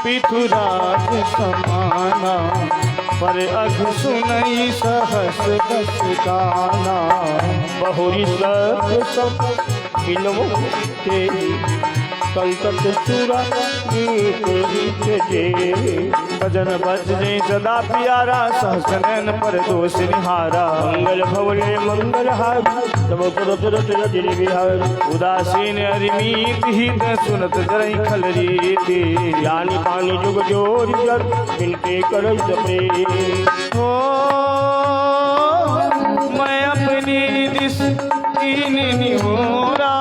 पिथुराज समाना पर अघ सुनई सहस दस गाना बहुरी सब मिलवो के कलकत सुरा भजन बजने सदा प्यारा सहस नैन पर दोष निहारा मंगल भवले मंगल हार तब विहार उदासीन अरिमीत हित सुनत जरई खल रीति यानी पानी जुग जोर जग बिनते कर हो मैं अपनी दिस कीन निहोरा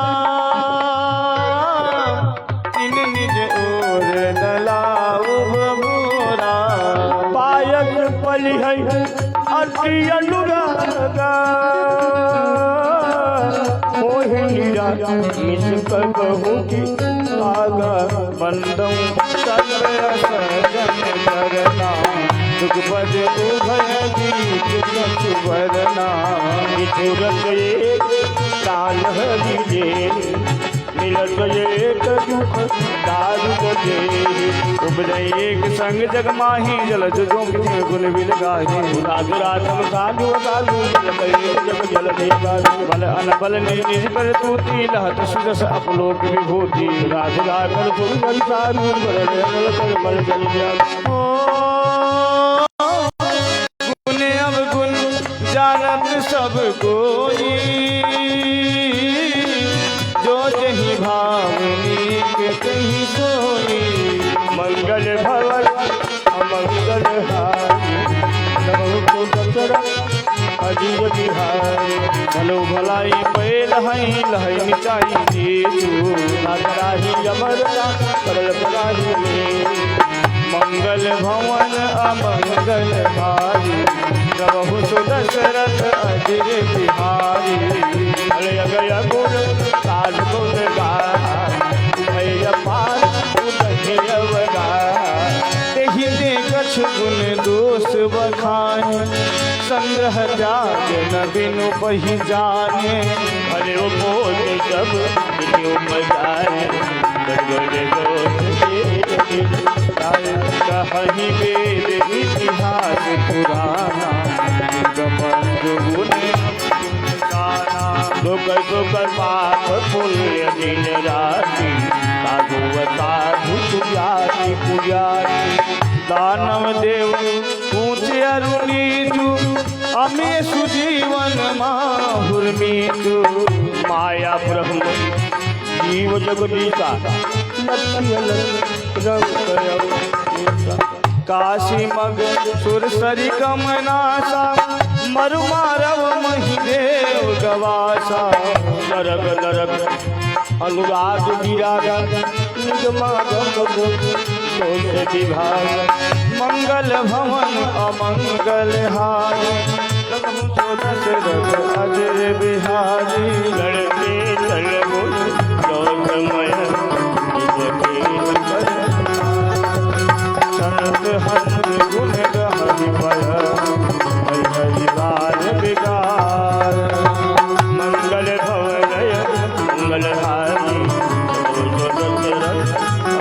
इन निज ओर नलाऊ भोरा पायक पली है अति अनुरागा मिस कहूँ की आगा बंदम सजन करना दुख बज उभय गीत सुवरना तुरंत एक काल हरिजे मिलत एक दुख दारू दे उपजय एक संग जग माही जलज जो गुण बिल गाही रागरातम साधु साधु जग जल देगा बल अनबल निज पर तूती लहत सुजस अपलोक विभूति राजगा कर सुंदर साधु बल जल जा गुण अब गुण जानत सब कोई जो जही भावनी के कहीं सोई मंगल भवन अमंगल हारी अजीब बिहारी भलो भलाई पे लहई लहई निचाई देचू नागराही अमरता करल बराही में मंगल भवन अमंगल हारी प्रभु सुदशरथ अजीब बिहारी अरे अगया गुण काल गुण गाय पार तेहि दे कछ गुण दोष बखान संग्रह जाग न बिनु बही जाने अरे वो बोल सब बिनु बजाए कहीं वेद इतिहास पुराना दुख पाप पुण्य दिन राशि साधु साधु जाति पुजाति दानव देव ऊंचे अरुणीचु अमे सुजीवन माहुर्मीचु माया ब्रह्म जीव जगदीशा काशी मग सुरसरी कमनासा मरुमारव महिदेव गवासा नरक नरक अनुराग विराग निगमागम विभाग मंगल भवन अमंगल हाय अजर बिहारी लड़के लड़बो गौतमय संत हंस गुण हरि हरिवार विकार मंगल भवनय मंगल हारी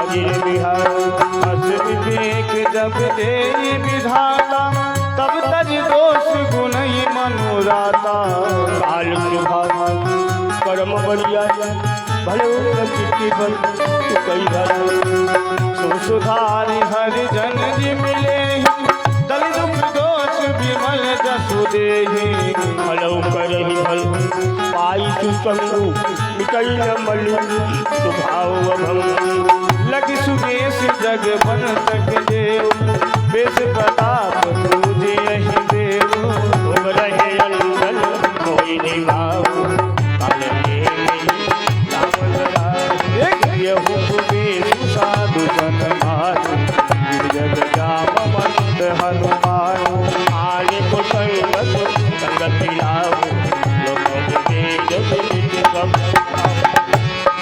अजर बिहारी हस विवेक जब दे विधाता तब तज दोष गुण मनोराता काल सुभाव कर्म बलिया भले चिट्ठी बल सुधारि हरि जन जी मिले दल दुख दोष विमल जसु देहि भलो करहि भल पाई सुसंगु मिटई न मलु सुभाव भंग लग सुकेश जग बन तक देव बेस प्रताप तुझे यही देव तुम रहे अंगल कोई निभाव साधु जन जग जाम मंद हनुमान आगे को संगत लाभ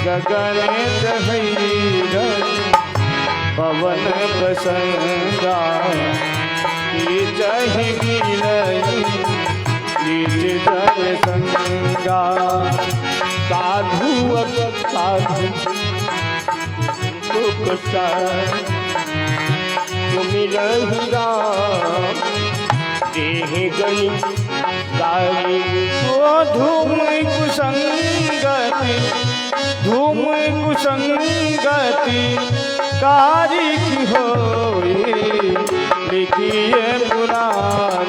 गगन पवन प्रसंगा कहीं मिलई लीज जल संगा साधु साधु मिलहि राम देह गई गाई ओ धूम कुसंगति कारी की होई लिखिए पुराण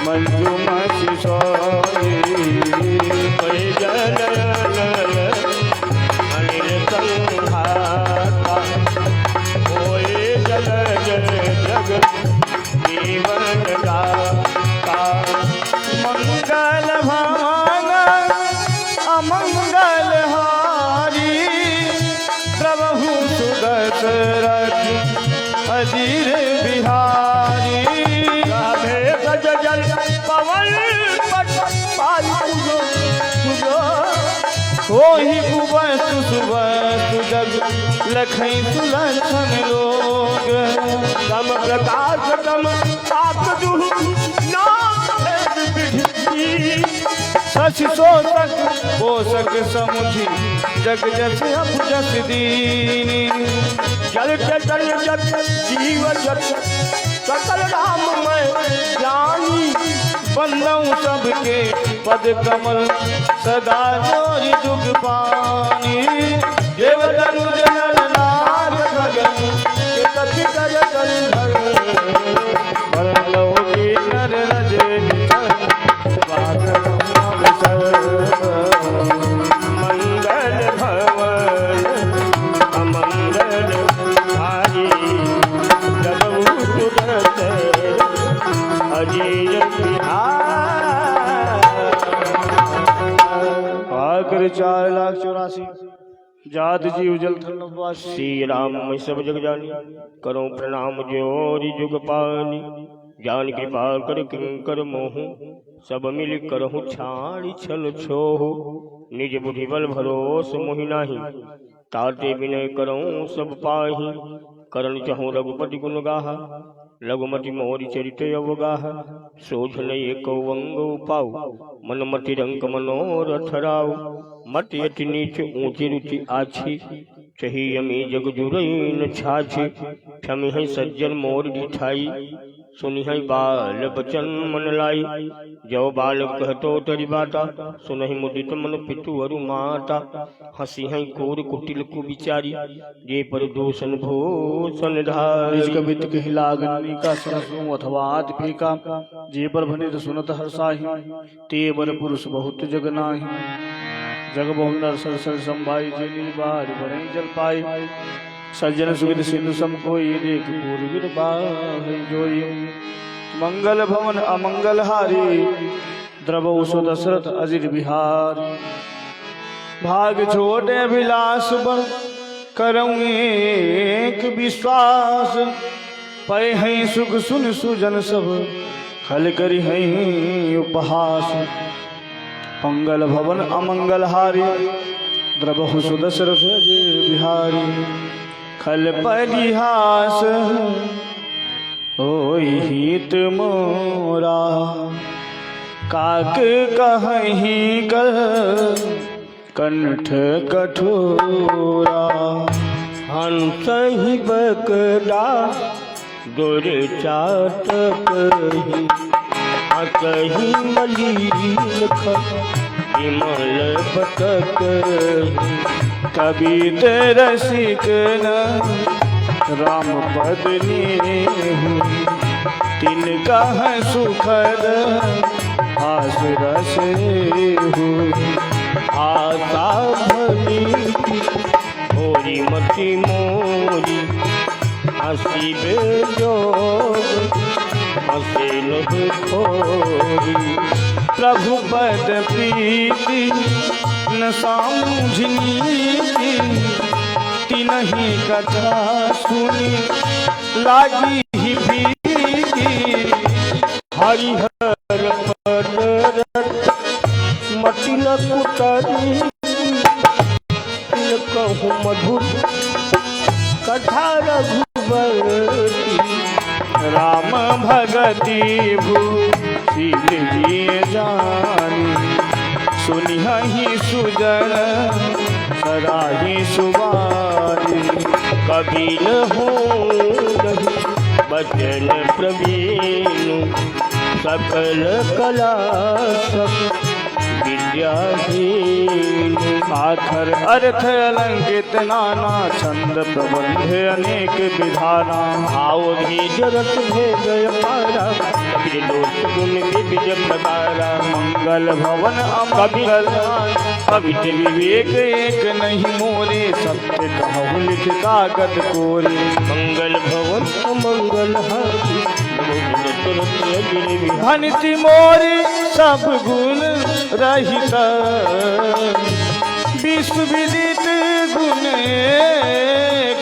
मंजुमति सोई जल अनिल संघाता होए जल जग जीवन दाता मंगल भान अमंगल हारी प्रभु सुदशरथ अजीर बिहारी राधे गज जल पवन पट पाई होहि कुवस्तु सुवस्तु जग लखई सुलक्षण लोग तम प्रकाश तम आप दुहु नाम शशि शोषक पोषक समुझी जग जस अभुजस दीनी जल चल जग जीव जग सकल राम मैं ज्ञानी बंदऊ सबके पद कमल सदा जोरी जुग पानी देवतनु जनन नाथ भगत के कथि कर धर परलो की नर रजे मंगल भवन अमंगल हारी प्रभु सुदशरथ अजीर बिहारी 4,84,000 जात जीव जल थल श्री राम मैं सब जग जानी करो प्रणाम जोरी जुग पानी जान कृपा कर किंकर मोहू सब मिल करहु छाड़ी छल छोहु निज बुद्धि बल भरोस मोहि नाही ताते विनय करऊँ सब पाही करण चहु रघुपति गुण गाहा लघुमति मोरि चरित अवगाह शोधन एक अंग पाऊ मन मति रंक मनोरथ राव मत यति नीच ऊंची रुचि आछी चही अमी जग जुरैन छाछी क्षमी है सज्जन मोर दिठाई सुनि है बाल बचन मन लाई जो बाल कहतो तरि बाता सुनहि मुदित मन पितु अरु माता हसी है कोर कुटिल को विचारी जे पर दूषण भूषण धारी कवित कहि लागनी का सरसु अथवा फीका जे पर भनित सुनत हर्षाहि ते बर पुरुष बहुत जग नाही जग बहुनर सरसर संभाई जेनी बार बरई जल पाई सज्जन सुविध सिंधु सम कोई देख पूर्वीर बाहि जोई मंगल भवन अमंगल हारी द्रवौ सो दशरथ अजिर बिहारी भाग छोटे अभिलाष बल करऊँ एक विश्वास पै हैं सुख सुन सुजन सब खल करी हैं उपहास मंगल भवन अमंगल हारी द्रवहु सो दशरथ अजिर बिहारी खल परिहास होई हित मोरा काक कहीं कर कंठ कठोरा हंस ही बकरा दुर चाटक ही कहीं मलिन विमल बतक कबीर रसिक राम बदनी तिनका सुखद हास रस आशा भली होरी मति मोरी हसी बेजोग हसे लग थोरी प्रभु पद प्रीति न सामुझनी तिनहि कथा सुनी लागी ही भीगी हरिहर पद मटिल कुतरी कहूँ मधुर कथा रघुवती राम भगति भूषिल जिए जानी सुनिहि सुजन सराही सुवारी कबील हो बचन प्रवीण सकल कला सब विद्याहीन आखर अर्थ अलंकृत नाना छंद प्रबंध अनेक विधाना भाव भी जरत भेद पारा कबीर लोक गुण विविध प्रकारा मंगल भवन अमंगल कवित विवेक एक नहीं मोरे सत्य कहु लिख कागज कोरे मंगल भवन अमंगल हाथी भनिति मोरी सब गुण रहित विश्व विदित गुण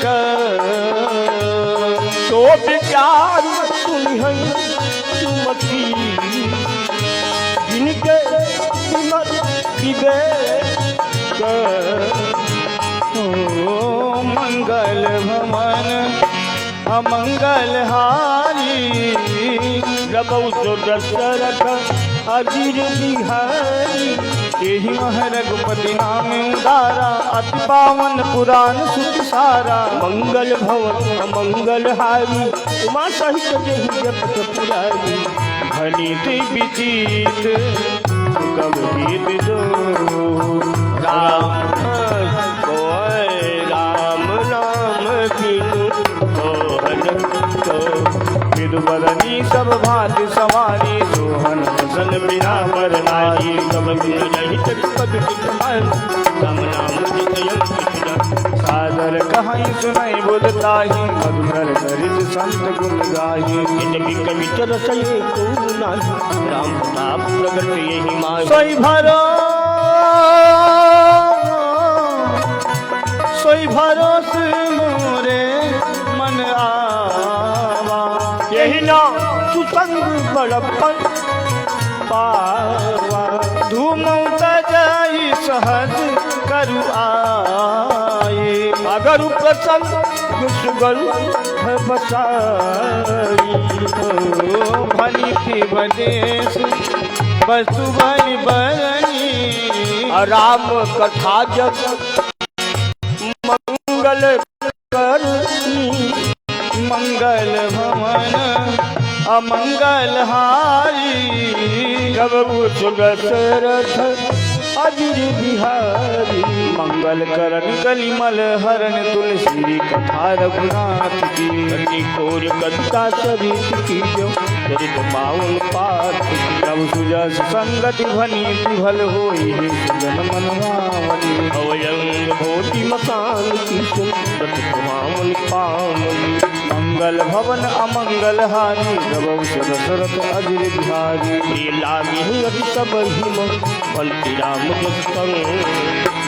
का तो विचार सुनिहै सुमति जिनके विमत विवेक ओ मंगल भवन अमंगल हारी रबौ दशरथ अजीर बिहारी यही मह रघुपति नाम उदारा अति पावन पुराण सुख सारा मंगल भवन अमंगल हारी उमा सहित जेहि जपत पुरारी भनीति विचित कब गीत जो राम राम नाम बिनु विदुबरनी सब भांति सवारी सोहन सन बिना पर नारी सब सादर कहीं सुनाई बुधताही मधुकर गरित संत गुण गाही कवि रसये को नाही राम प्रताप प्रगट यही माय सोई भरोस मोरे मन आवा यही ना सुसंग बड़पन पावा धूम जाई सहज करु आए अगर प्रसन्न कुशगल बसाई भली थी बदेश वस्तु बलि बरनी राम कथा जग मंगल करनी मंगल भवन अमंगल हारी जब दशरथ अजीर बिहारी मंगल करण कलिमल हरण तुलसी कथा रघुनाथ की कोर कविता सभी की जो चरित पावन पाठ तब सुजस संगति भनी भल होई सुजन मनवावनी अवयंग भोति मकान की सुंदर पावन पावनी मंगल भवन अमंगल हारी रबौ दशरथ अजीर बिहारी लागी अति सब हिम बंती राम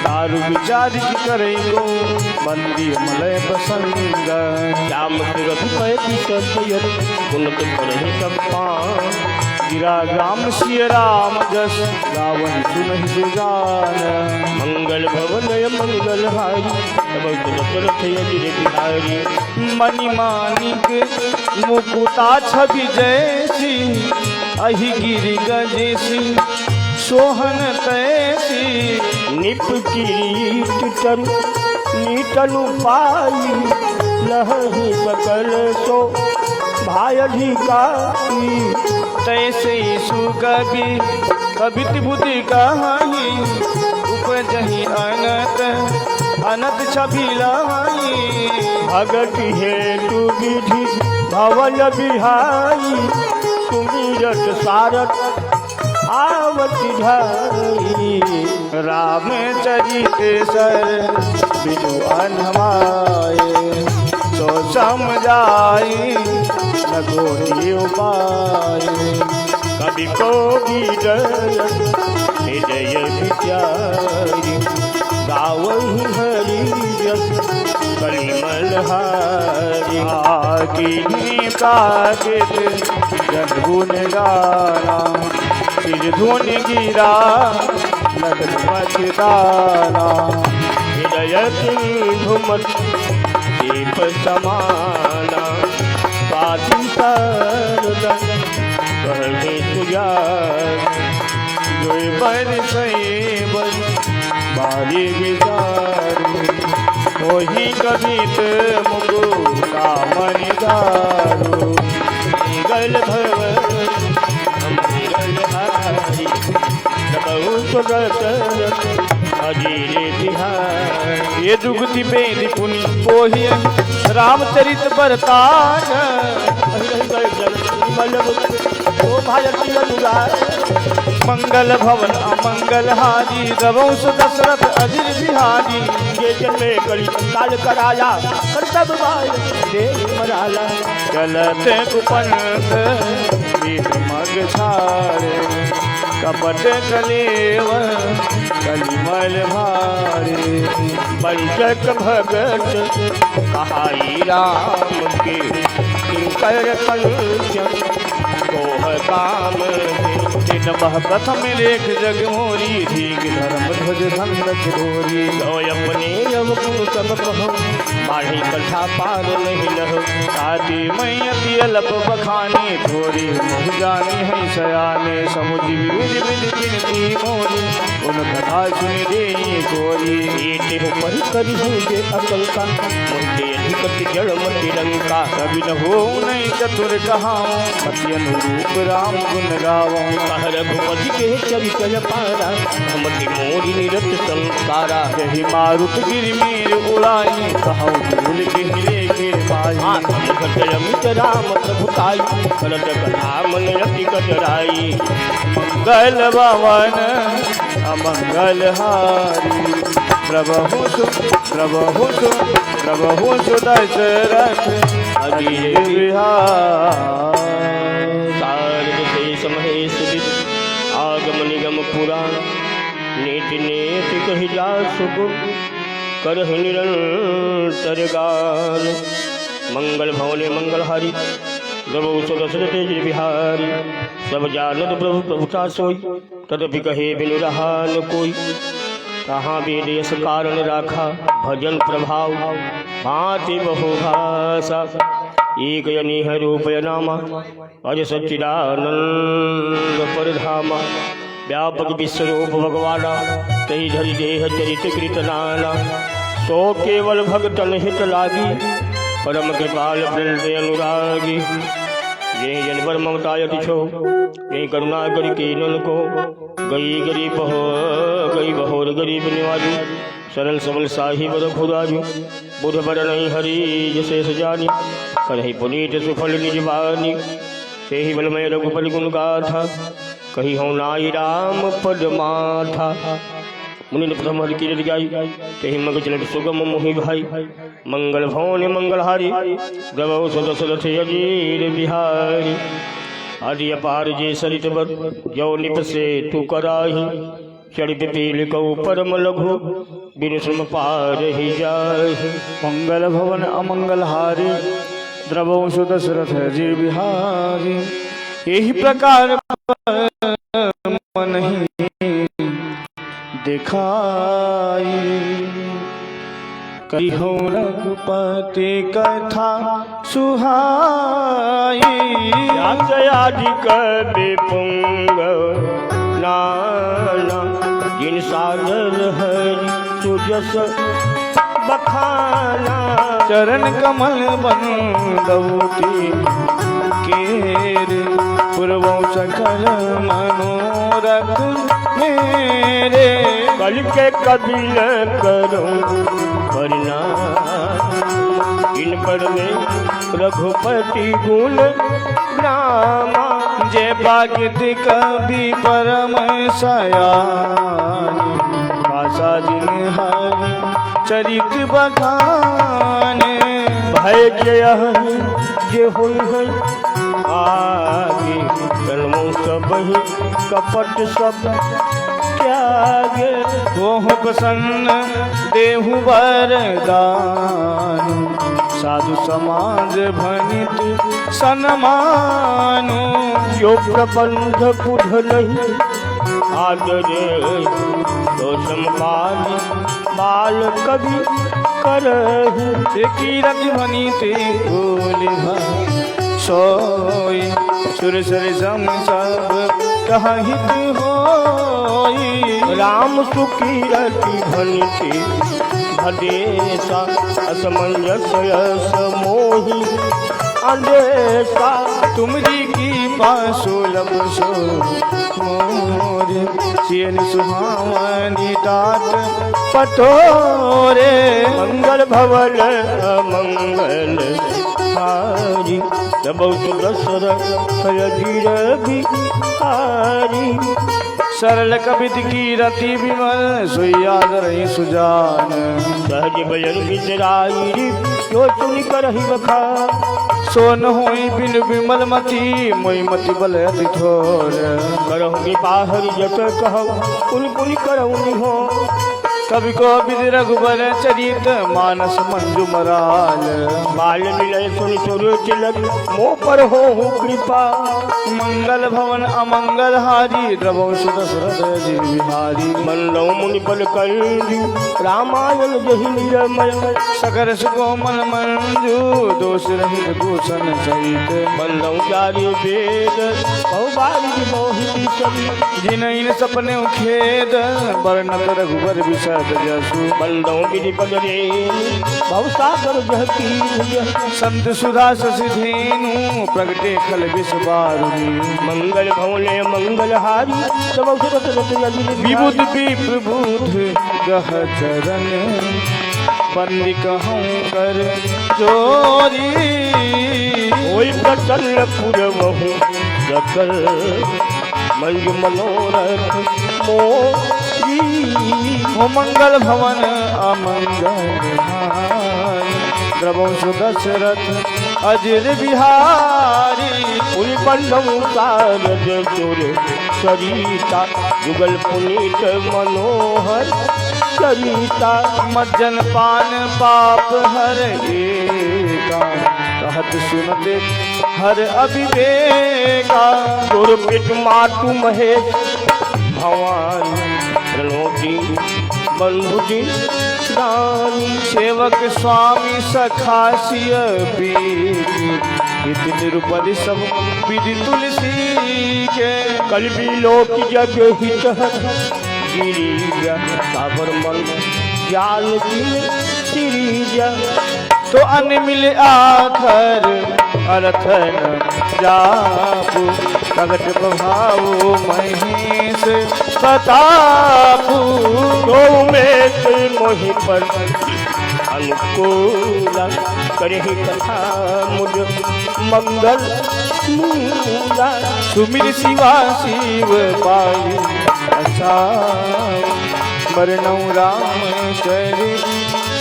दारु विचार करे गो मंदी मलय प्रसंग श्याम गुणत करहि सब गिरा राम सिय राम जस रावण सुनहि सुजान मंगल भवन मंगल हारी दशरथ अजीर बिहारी मणि मानिक मुकुता छवि जैसी अहि गिरि गजेसी सोहन तैसी निप किरीट तरु नीटनु पाई लहहि सकल सो भायधिकारी तैसे सुकवि कवित बुद्धि कहानी उपजहि अनत अनत छवि लहाई भगत हेतु विधि भवन बिहारी सुमिरत सारथ आवती ढाई रामचरित सर बिनु अनमाए तो समझाई न गोरी उपाय कवि को हृदय विचारी गावहि हरि कलिमल हारी आदि कागित जन गुण गाना सिर धुन गिरा लगन मचदाना हृदय धुमत दीप समाना बाती सरदा कहे तुझार जोई बर सही बर बारी बिजारी वही कवित मुकुता मणिदारू गल भवन गल हारी अजीरे बिहार ये जुगति बेदी पुनि कोहि रामचरित बरताज मंगल भवन अमंगल हारी रवंश दशरथ अजीर बिहारी ये जन्मे करी काल कराया करतब भाई देव मराला चलते कुपंत बीत मग छाड़े कपट कलेव कलिमल भारे पंचक भगत कहाई राम के किंकर कंचन कोह काम दिन बह प्रथम लेख जग मोरी धीक धर्म ध्वज धंधक धोरी लो अपने अब कुल सब कहो माही कथा पार नहीं लहो आदि मई अल्प बखाने थोड़ी मुँह जानी है सयाने समुझी विधि विधि बिनती मोरी उन कथा सुन दे गोरी ये पर करी हुए अकल का मुझे अधिक जड़ मति लंका कभी न हो नहीं चतुर कहाऊं मति अनुरूप राम गुण गाऊं कह रघुपति के चरित्र पारा हमति मोरी निरत संकारा यही मारुत गिर मीर उड़ाई कहूँ भूल के मिले गिर पाई मित राम प्रभुताई करत कथा मन रति कटराई मंगल भवन अमंगल हारी प्रभु सु दशरथ अजीर बिहार शेष महेश आगम निगम पुराण नीति नेति कही जा सुगुण करहि निरंतर गान मंगल भवने मंगल हारी प्रभु सु दशरथ अजीर बिहारी सब जानत प्रभु प्रभुता सोई तदपि कहे बिनु रहा न कोई कहाँ भी देश कारण राखा भजन प्रभाव भांति बहुभाषा एक अनीह रूप नामा अज सच्चिदानंद परधामा व्यापक विश्वरूप भगवाना तही धरि देह चरित कृत नाना सो केवल भगतन हित लागी परम कृपाल वृंद अनुरागी ये जनवर ममता यति छो ये करुणा करी कीनन को गई गरीब हो गई बहोर गरीब निवाजू सरल सबल साही बद खुदाजू बुध बर नहीं हरी जसे सजानी करही पुनीत सुफल निज बानी से ही बलमय रघुपति गुण गाथा कही हो नाई राम पद माथा मुनि ने प्रथम हरि कीरत गाई तेहि मग चलत सुगम मोहि भाई मंगल भवन मंगल हारी गवौ सदशरथ अजीर बिहारी आदि अपार जे सरित बर जो निपसे तू कराही चढ़ पिपील कौ परम लघु बिनु श्रम पार ही जाहि मंगल भवन अमंगल हारी द्रवंश दशरथ अजीर बिहारी यही प्रकार मन ही दिखाई कहो रघुपति कथा सुहाई आदि कवि पुंग नाना जिन सागर हरि सुजस बखाना चरण कमल बंदौती केर पूर्वों सकल मनोरथ मेरे कल के कबिल करो करना इन पर में रघुपति गुण रामा जय भाग्यत कवि परम सयान भाषा जिन हरि चरित बखान भय जे होई है आगे जन्मों सब ही कपट सब त्यागे वह प्रसन्न देहु वरदान साधु समाज भनित सन्मानु जो प्रबंध कुध नहीं आदर तो संपाद बाल कवि कर कीरत भनित बोले सोई सुर सर सम सब कहा हित होई। राम सुखी रति भनिति भदेशा असमंजस यस मोहि अंदेशा। तुमरी की पासुलभ सो मोर सियन सुहावनी तात पटोरे। मंगल भवन मंगल हारी जब दशरथ अजीर बिहारी। सरल कवित की रति विमल सुयाद रही सुजान। सहज बजन बिचराई जो सुन कर ही बखा। सोन होई बिन विमल मति मोई मति बल अति थोर। करहु कृपा हरि जत कहु पुनि पुनि करहु हो। कवि को विधि रघुबर चरित मानस मंजू मराल। बाल मिलय सुन सुर तिलक मोह पर हो कृपा। मंगल भवन अमंगल हारी द्रवौ सुदशरथ अजीर बिहारी। मल्लौ मुनि पल कल्जु रामायण जहि निरमय। सकर सुकोमल मंजू दोष रहित भूषण सहित। मल्लौ चारि वेद बहुबारी मोहि सभी। जिनैन सपने खेद वर्णत रघुबर विषद जसु। मल्लौ विधि पद रेणु भवसागर जहती। संत सुधा शशि धेनु प्रगटे खल विष बारुणी। मंगल भवने मंगल हारी सब विबुध विप्रबुध गह चरण बंदी कहूँ कर जोरी। ओई प्रचल पुरवहु सकल मंज मनोरथ मोरी। हो मंगल भवन अमंगल हारी द्रवौ सुदशरथ अजीर बिहारी। पुनि पल्लव सारद चोर सरिता जुगल पुनीत मनोहर सरिता। मज्जन पान पाप हर एका कहत सुनते हर अविवेका। तोर पेट मातु महेश भवानी प्रणोदी बंधुजी दानी। सेवक स्वामी सखासिय पीति निरुपद सब विधि तुलसी के। कलबी लोक जग हित गिरिजा साबर मन जाल सिरिजा। तो अन मिल आखर अरथन जापु प्रगट प्रभाव महेश प्रतापु। तो में मोहि पर अनुकूल करहि कथा मुझ मंगल मूला। सुमिर शिवा शिव पाई अच्छा मरनौ राम चरित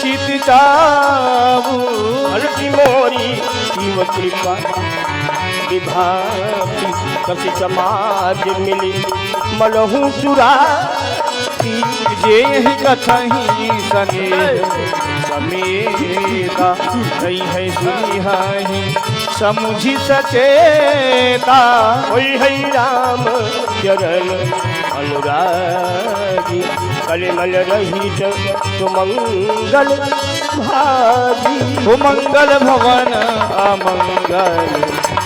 चित चाबू। अलसी मोरी शिव कृपा विभाति कपि समाज मिली मलहु सुरा। जे यही कथही सने समेता नहीं है सुनी है समुझी सचेता। होई है राम चरण अनुरागी कलिमल रहित सुमंगल भागी। हो मंगल भवन अमंगल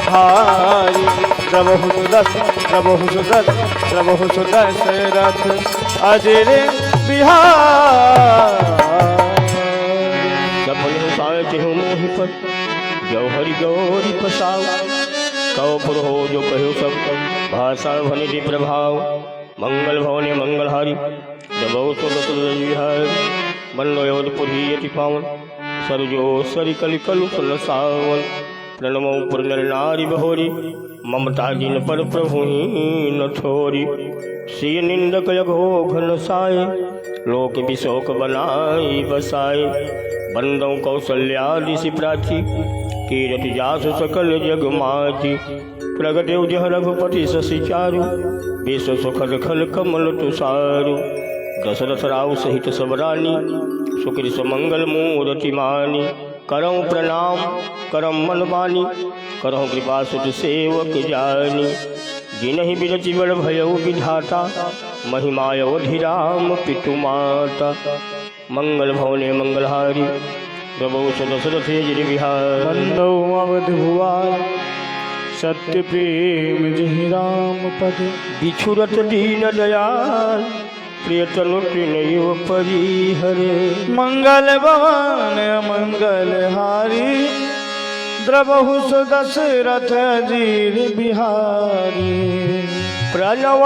हारी द्रवहु सुदशरथ अजीर बिहारी। सफल साय मोहि पर जो हरि गौरी पसाव। कव पुर हो जो कहो सब भाषा भनिधि प्रभाव। मंगल भवने मंगल हारी जब सुदशरथ मल्लोपुरी यति पावन। सरजो सरि कलि कलु सल सावन। प्रणमो पुर नर नारी बहोरी ममता जिन पर प्रभु न छोरी। श्री निंदक यघो घन साय लोक विशोक बनाई बसाए। बंदों कौशल्या ऋषि प्राची कीरति जासु सकल जग माची। प्रगटे जह रघुपति शशि चारु विश्व सुखद खल कमल तुषारु। दशरथ राव सहित सब रानी सुकृत सुमंगल मूरति मानी। करऊँ प्रणाम करम मन बानी करहु कृपा सुत सेवक जानी। जिनहि बिरचि बड़ भयउ विधाता महिमायवधि राम पितु माता। मंगल भवने मंगलहारी प्रभु दशरथ अजीर बिहारी। बंदौ अवध भुआर सत्य प्रेम जहि राम पद। बिछुरत दीन दयाल प्रियतनु तृणयो परिहरे। मंगल भवन मंगल हारी द्रवहु दशरथ जीर बिहारी। प्रणव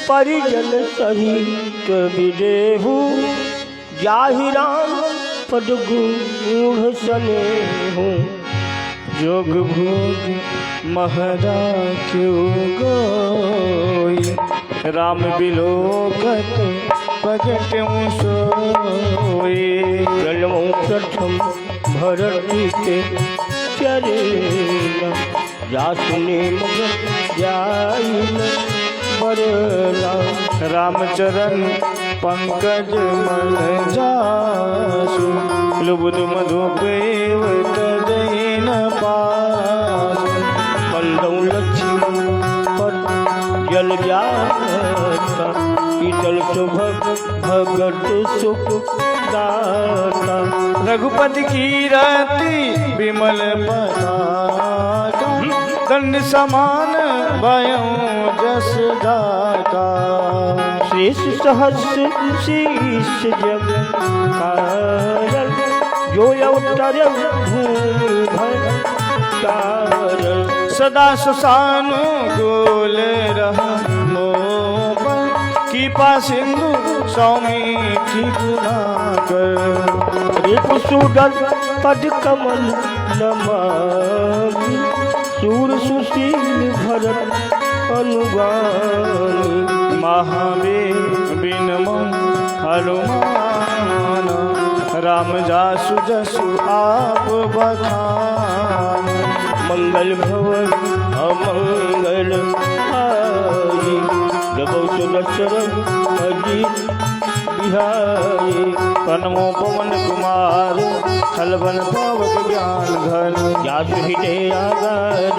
परिजन सहित विदेहु जाहि राम पद गूढ़ स्नेहु। जोग भोग महदा क्यों गोई राम बिलोकत पगट सोई। प्रणव प्रथम भरती के चरेला जासुने मगर जाइन बरला। रामचरण पंकज मन जासु लुबुद मधुपेव तजैन पासु। बंदौ लक्ष्मी पर जल जाता शीतल सुभग भगत सुख दाता। रघुपति की रति विमल पताका दंड समान भयं जस दाता। शेष सहस्र शीश जग कारण जो अवतर भूभर कारण। सदा सुसानु गोल रहा मोपन कीपा सिंधु सौमीठी गुनाकर। रिपुसुदल पद कमल नमामि सूर सुशील भरत अनुगामी। महावीर बिनमो हनुमान राम जासु जसु आप बखान। मंगल भवन अमंगल हारी जब दशरथ अजीत बिहारी। प्रणमो पवन कुमार खलबन पावक ज्ञान घन। जासु हृदय आगार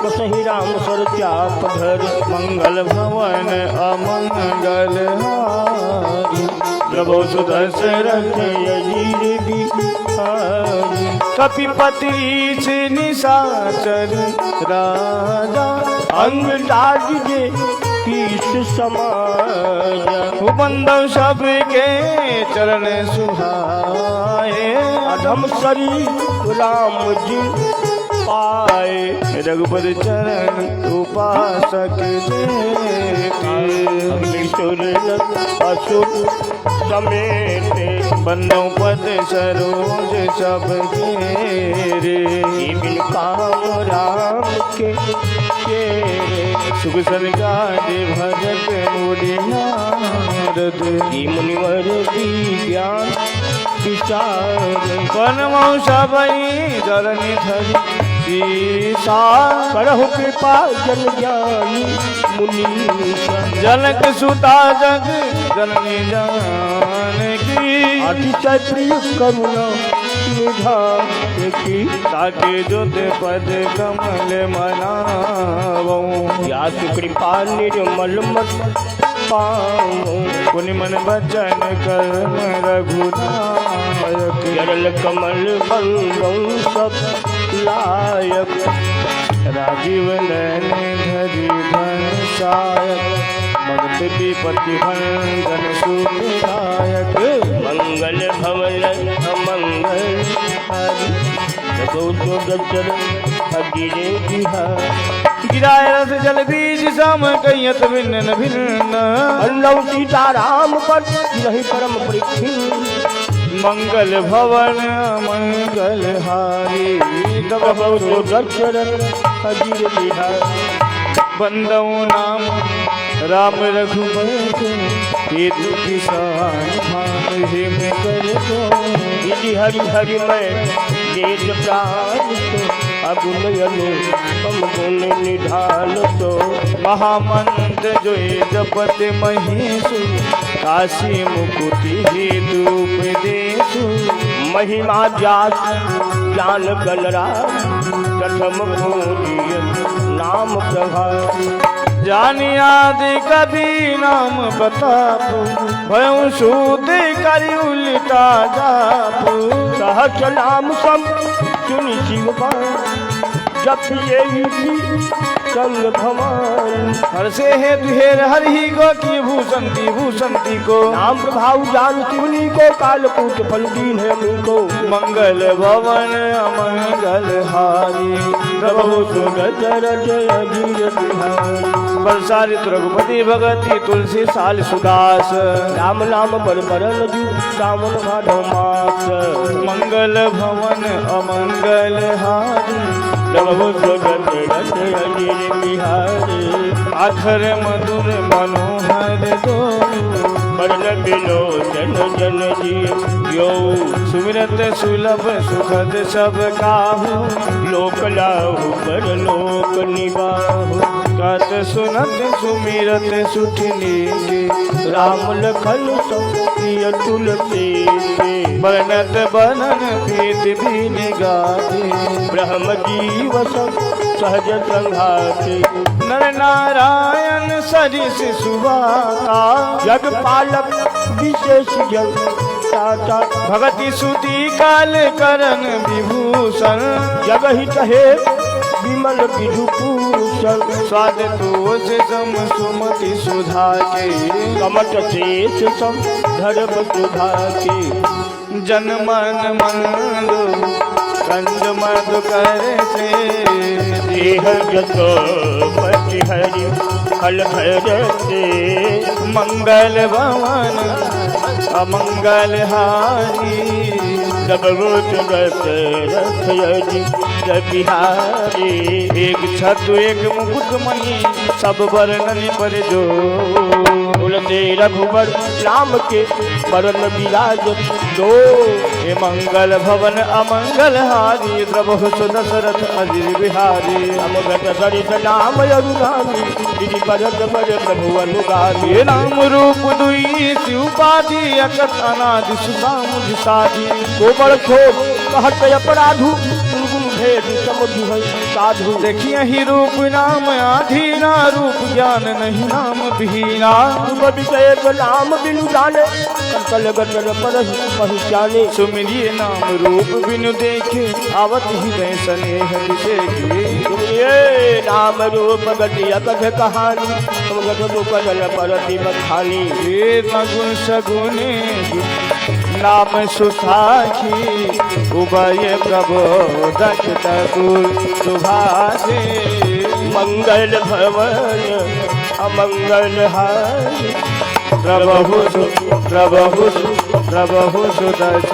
बसहि राम सर चाप धर। मंगल भवन अमंगल हारी प्रभु सुदशरथ अजीर बिहारी। कपिपति निशाचर राजा अंग ताज जे कीस समाज। बंदव सबके चरण सुहाए अधम शरीर राम जी पाए। रघुपति चरण उपासक किशोर असुर समेते। बंदव पद सरोज सब घेरे। बिन काम राम के चेरे। सुख संगादि भजत मुनि नारद। मुनिवर ज्ञान विचार। कनमौ सबई धरनी धरि सीसा। करहु कृपा जन ज्ञानी मुनीश। जनक सुता जग जननी जानकी। अतिशय प्रिय करुणा निधान की। ताके जोत पद कमल मनावो। यासु कृपा निर्मल मत पाऊं। पुनि मन बचन कर्म रघुनायक। जरल कमल बंदौ सब लायक। राजीव नयन धरि धन सायक। भगत विपति भंजन सुखदायक। मंगल भवन अमंगल हारी जगौ दशरथ अगिरे बिहारी। गिराय रथ जल बीज सम कहियत भिन्न भिन्न। अन्नव सीताराम पर नहीं परम परीक्षित। मंगल भवन मंगल हारी जगौ दशरथ अगिरे बिहारी। बंदौ नाम राम रघुपति हेतु किसान भान हिम कर दो। यदि हरि हरि मैं वेद प्राण तो अगुण अनुपम गुण निधान तो। महामंत्र जो जपत महेशु काशी मुकुति हेतु उपदेशु। महिमा जात ज्ञान गणरा प्रथम भूरिय नाम प्रभाव। जानि आदि कभी नाम बतापु भयं सूद करि उल्टा जापु। सहस्र नाम सम सुनि शिव जब ये चल भवान हर्षे है तुहेर हर ही गो की भूषंती को नाम प्रभाव जान शिवनी को कालकूट फलदीन है को मंगल भवन अमंगल हारी प्रभु सुगत बरसारित रघुपति भगति तुलसी साल सुदास राम नाम पर बरन जू सावन भादव मास मंगल भवन अमंगल हारी प्रभु सुगत बिहारी आखर मधुर मनोहर दो बरन बिलोचन जन जियो सुमिरत सुलभ सुखद सब काहू लोक लाहू पर लोक निबाहू कत सुनत सुमिरत सुठनी के राम लखन प्रिय तुलसी के बनत बनन प्रीत भी निगाहे ब्रह्म जीव सब सहज संघाते नर नारायण सरिस सुवाता जग पालक विशेष जग ताता भगति सुति काल करण विभूषण जग हित हे विमल विधुभूषण स्वाद तोष सम सुमति सुधा के कमट शेष सम धर्म सुधा के जन मन मंद कंद मधुकर से देह जतो पति हरि हल भरते मंगल भवन अमंगल हारी सब रथ यदि बिहारी एक छत्र एक मुकुट मणि सब वर्णन पर जो उलते रघुबर राम के वरण विराज दो हे मंगल भवन अमंगल हारी प्रभु सुदशरथ अजिर बिहारी अमगत सरित नाम अरुगामी गिरि परत पर प्रभु अनुगामी नाम रूप दुई शिवपादी अकथ अनादि सुदाम दिसादी कोमल क्षोभ कहत अपराधु भेद समुझ साधु देखिए ही रूप नाम आधीना रूप ज्ञान नहीं नाम बिहीना विषय नाम बिनु जाने कल गल पर पहुँचाने सुमिरिए नाम रूप बिनु देखे आवत हृदय स्नेह विषय नाम रूप गति अकथ कहानी परति बखानी गुण सगुने नाम सुसाखी उभय प्रबोधक तकुल सुभाषे मंगल भवन अमंगल हारी प्रभु सुदशरथ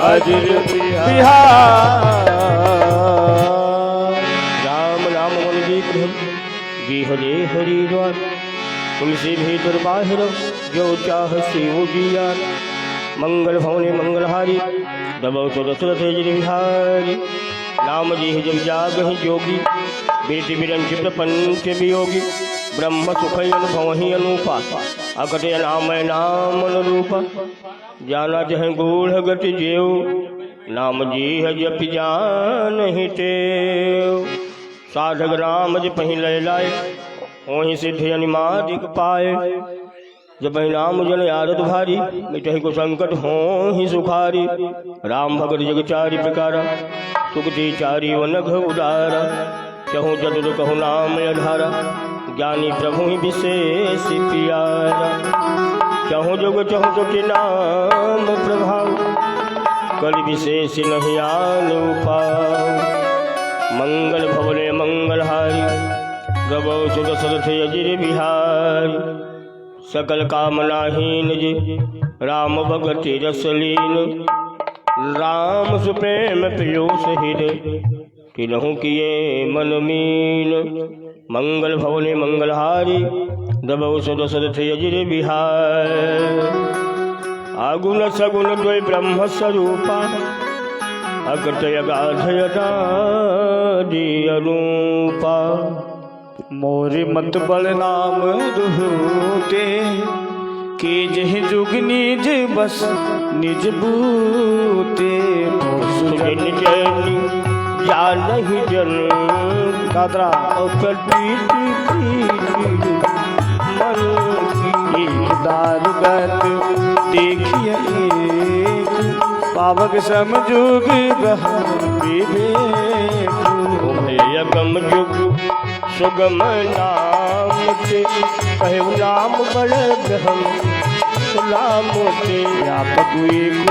अजिर बिहार राम नाम हरे हरि तुलसी भीतर बाहिर जो चाह शिव जिया मंगल भवने मंगलहारी दबो तो दशरथ अजिर बिहारी नाम जी जग जाग जोगी बिरति बिरंच प्रपंच वियोगी ब्रह्म सुख अनुभव ही अनुपा अकट नाम नाम अनुरूपा जाना जह गूढ़ गति जेव नाम जी जप जान ही टेव साधक राम ज पही लय लाए वहीं सिद्ध अनिमादिक पाए जब नाम जन आरत भारी मिटहि को संकट हो ही सुखारी राम भगत जगचारी प्रकारा सुगति चारी वनघ उदारा कहूँ जदुर कहूँ नाम अधारा ज्ञानी प्रभु ही विशेष प्यारा कहूँ जोग चहु तो के नाम प्रभाव कल विशेष नहीं आन उपाय मंगल भवने मंगलहारी गबौ सुदशरथ अजिर बिहारी सकल कामनाहीन जी राम भगति रसलीन राम सुप्रेम पीयूष हृदय तिलहु किए मन मीन मंगल भवने मंगलहारी दबौ सुदशरथ अजिर बिहार आगुन सगुन द्वय ब्रह्म स्वरूपा अकृत अगाधयता दी अनूपा मोरे मत बल नाम दुहते के जह जुग निज बस निज बूते सुजन जनी जानहि जन दादरा अकल मन की दारुगत देखिए पावक समझुग विवेक अगम जुग सुगम नाम के कहे नाम बड़ गहम सुलाम के व्यापक एक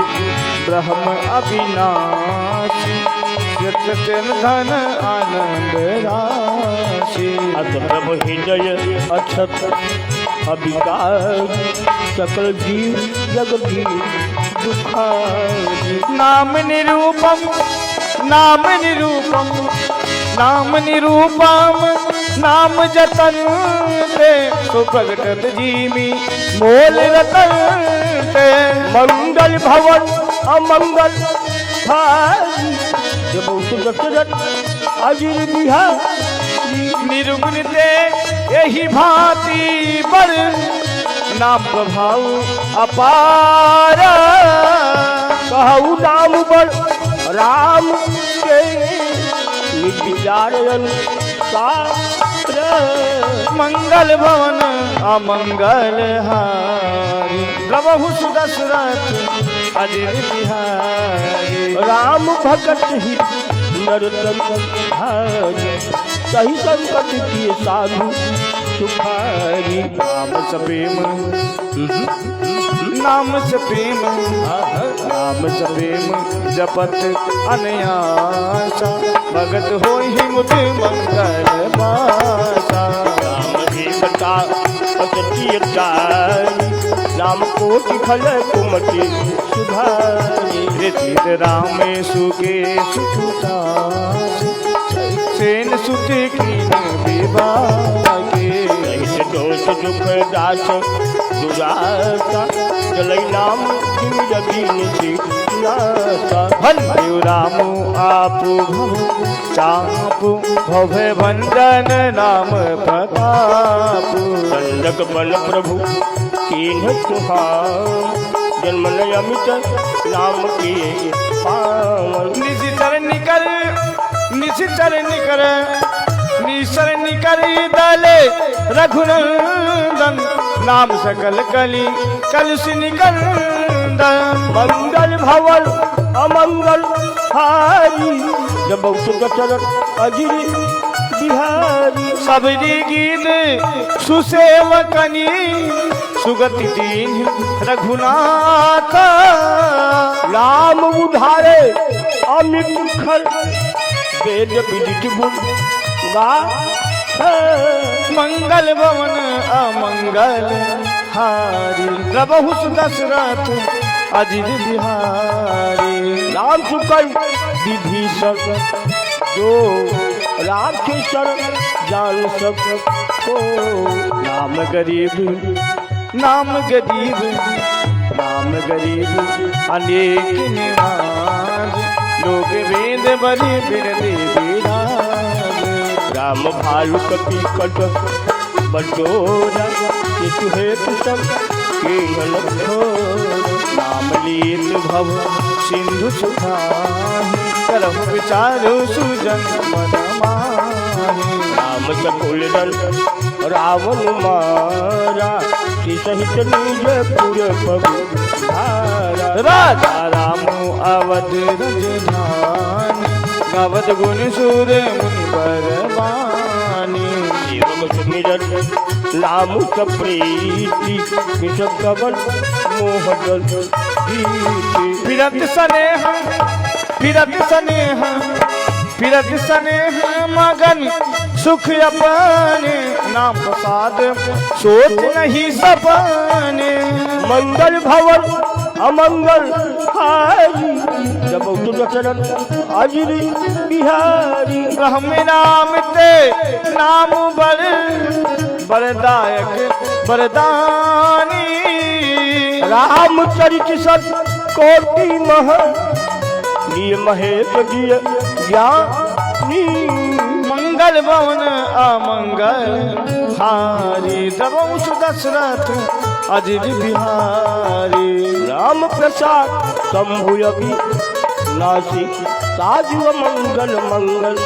ब्रह्म अविनाशी सत्यन धन आनंद राशि अत प्रभु हृदय अक्षत अविकार सकल जीव जग भी दुखारी नाम निरूपम नाम निरूपम नाम निरूपम नाम जतन ते सुप्रगट जीमी मोल रतन ते मंगल भवन अमंगल भारी जब दशरथ अजिर बिहारी निर्गुण ते यही भांति बल नाम प्रभाव अपार कहु नाम बल राम के विचारन सार मंगल भवन अमंगल हारी प्रभु सुदशरथ अजिर बिहारी राम भगत ही नरतन हारी सही संकट किए साधु सुखारी नाम से प्रेम नाम से प्रेम नाम से प्रेम जपत अनयासा भगत हो ही मुझ मंगल मासा राम देवता असत्यचारी राम कोटि खल कुमति सुधारी ऋषित रामेशु के सुता सेन सुत कीन विवाह के दोष दुख दास दुरासा चलई नाम भन राम आप चाप भव भंडन नाम प्रताप दंडक बल प्रभु कीन सुहाम जन्म अमित नाम के पावन निशिचर निकर निशिचर निकर निशर निकर दले रघुनंदन नाम सकल कली कलुष निकंदन मंगल भवन अमंगल हारी जब दशरथ अजिर बिहारी सबरी गीत सुसेवकनी सुगति दीन रघुनाथ राम उधारे अमित खल वेद विदित गुण गा मंगल भवन अमंगल हारी प्रभु दशरथ अजिर बिहारी राम सुकल विभीषण जो राम के शरण जान सब हो नाम गरीब नाम गरीब नाम गरीब अनेक निवाज लोग वेद बलि बिरदे विराज राम भालु कपि कट बटोरा केतु हेतु सब केवल नाम लील भव सिंधु सुखाहि करहु विचारु सुजन मन माहि राम सकुल दल रावण मारा सहित निज पुर प्रभु धारा राजा राम अवध रजधानी गवत गुण सूर मुनि बरवानी एवं सुमिरन नाम प्रीति विष कवल मोहदल फिरत स्नेह फिरत स्नेह फिरत स्नेह मगन सुख अपने नाम प्रसाद सोच नहीं सपने मंगल भवन अमंगल हारी जब दशरथ अजिर बिहारी ब्रह्म नाम ते नाम बर बरदायक बरदानी रामचरित सत कोटि मह निय महेश दिय ज्ञानी मंगल भवन अमंगल हारी द्रवौ दशरथ अजिर बिहारी राम प्रसाद शंभुयवि नासी साधु मंगल मंगल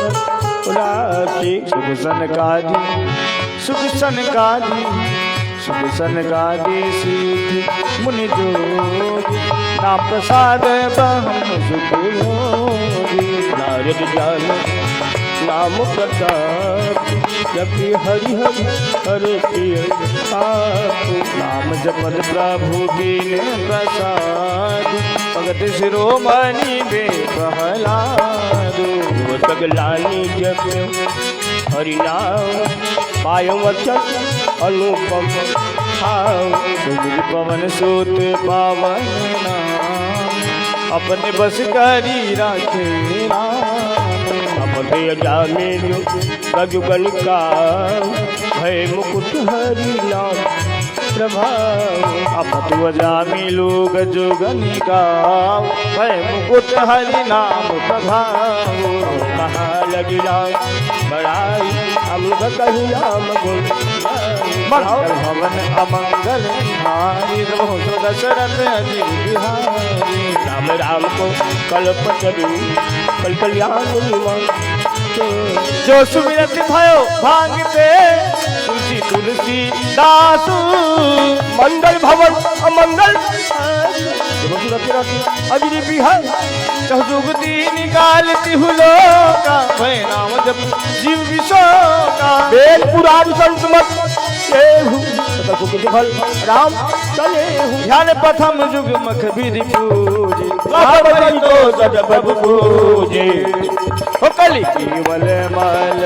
राशि शुभ सनकादि शुभ सनकादि शुभ सनकादि सिद्धि मुनि जोगी नाम प्रसाद बहम सुख योगी नारद जान नाम प्रताप जपि हरि हरि हर प्रिय नाम जपत प्रभु दीन प्रसाद भगत शिरोमणि बे प्रहलाद सगलानी जप हरि नाम पायो वचन अनुपम सुमिर पवन सुत पावन नाम अपने बस करी राखे अपने जामियो गजुगन का भय मुकुट हरि नाम प्रभाव अपत जामिलो गजुगन का भय मुकुट हरि नाम प्रभाव कहाँ लगी राम बड़ाई हम कही राम गुण मंगल भवन अमंगल हारी रहो दशरथ अजीब बिहारी राम राम को कल्प चलू कल कल्याण जो सुमिरत भयो भांगते तुलसी तुलसी दासु मंगल भवन अमंगल अजीब बिहारी चहुजुगती निकालती हुलो का भय नाम जप जीव विश्व का वेद पुराण संत मत फल राम चले ध्यान प्रथम जुग मख विधि पूजे तो पूजे कली केवल मल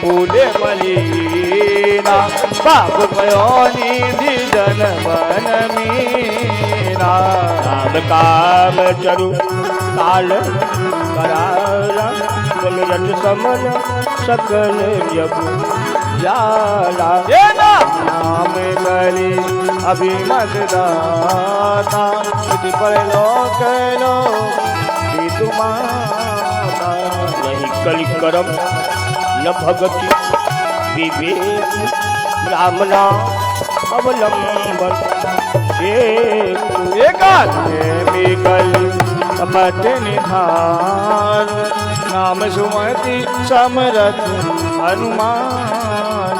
मूले मलीना पाप पयोनी जन मन मीना राम काम चरु काल करारा रट समन सकल जब जाला नाम बलि अभिमत दाता इति पर लोक लो तुम्हारा नहीं कलि करम न भगति विवेक राम नाम अवलंबन पट निधान नाम सुमति समरथ हनुमान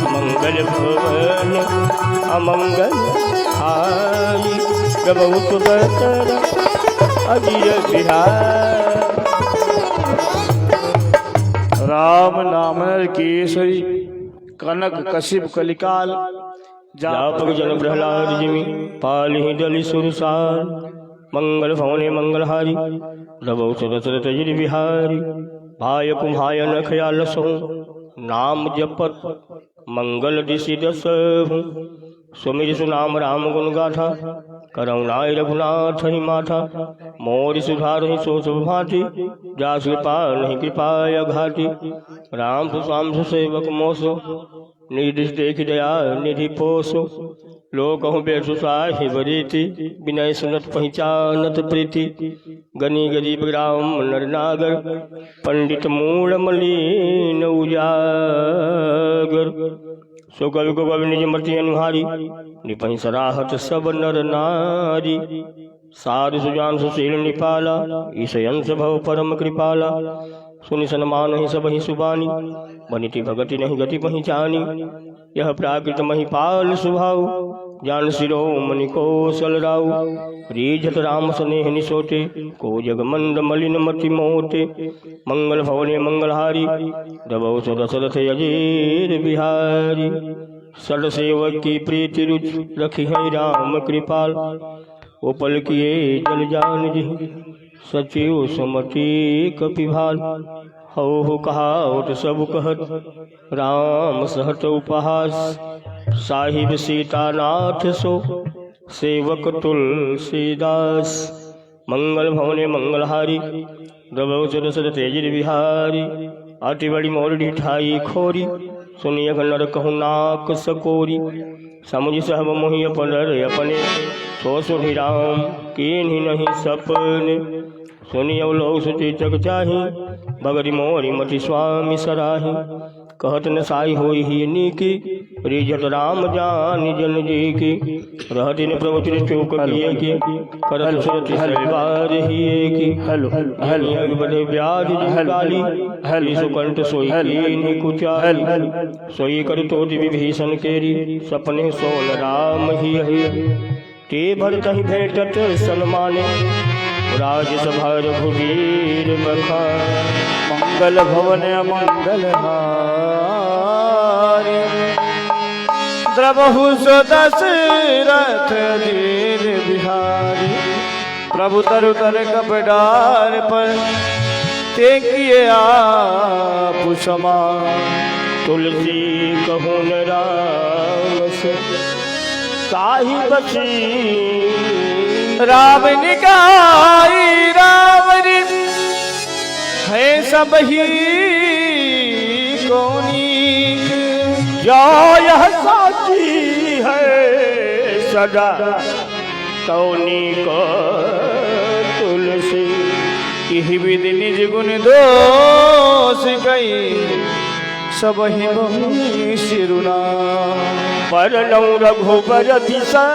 मंगल भवन अमंगल आई प्रभु सुभद्र अजीय बिहार राम नाम केसरी कनक कशिप कलिकाल जापक जन प्रहलाद जिमि पालि दलि सुरसार मंगल भवने मंगलहारी रवौ सुरसरत गिरि बिहारी भाय कुम्हाय नखया लसो नाम जपत मंगल दिशि दसहु सुमिर सुनाम राम गुण गाथा करुणाय रघुनाथ हरि माथा मोर सुधार ही सो शुभ भांति जास कृपा नहीं कृपाय घाटी राम सुशाम सुसेवक मोसो निर्दिश देख दया निधि पोसो लोक बेसु साहिब रीति विनय सुनत पहचानत प्रीति गनी गरीब राम नर नागर पंडित मूल मलिन उजागर सो कवि को कवि निज मति अनुहारी निपहि सराहत सब नर नारी साधु सुजान सुशील निपाला ईशयंस भव परम कृपाला सुनि सन्मान ही सब ही सुबानी बनिति भगति नहीं गति पहचानी यह प्राकृत महिपाल स्वभाव जान सिरो मणि कौशल राव रीझत राम स्नेह निसोटे को जग मंद मलिन मति मोटे मंगल भवने मंगलहारी रवौ दशरथ अजीर बिहारी सर सेवक की प्रीति रुचि रखी है राम कृपाल उपल किए जल जान जी सचिव सुमति कपिभाल हो कहावत सब कहत राम सहत उपहास साहिब सीतानाथ सो सेवक तुलसीदास मंगल भवने मंगलहारी रवौ दशरथ अजीर बिहारी आटी बड़ी मोरडी ठाई खोरी सुनिय नर कहु नाक सकोरी समुझ सहब मोहि अपने सो सुनि राम कीन्ही नहीं सपने सुनिय लोग सुचेचक चाही बगरी मोरी मति स्वामी सराही कहत न साई होई ही नीकी रिझत राम जान जन जी की रहती न प्रभु तिर चौक किए की करत सुरत सलवार ही की हेलो हेलो बड़े ब्याज गाली हेलो सुकंठ सोई कीन्ही कुचाल सोई कर तो विभीषण केरी सपने सोन राम ही ते भरत ही भेटत सन्माने राजसभा रघुवीर बखान मंगल भवन मंगल हारी द्रवहु सो दशरथ धीर बिहारी प्रभु तरु तर कपडार पर ते किए आप समान तुलसी कहूँ न राम से काही बची राम निकाई रावरी है सब ही कोनी जो यह साची है सदा कौनी को तुलसी यही विधि निज गुण दोष गई सब ही बहु सिरुना पर रघुबर दिशा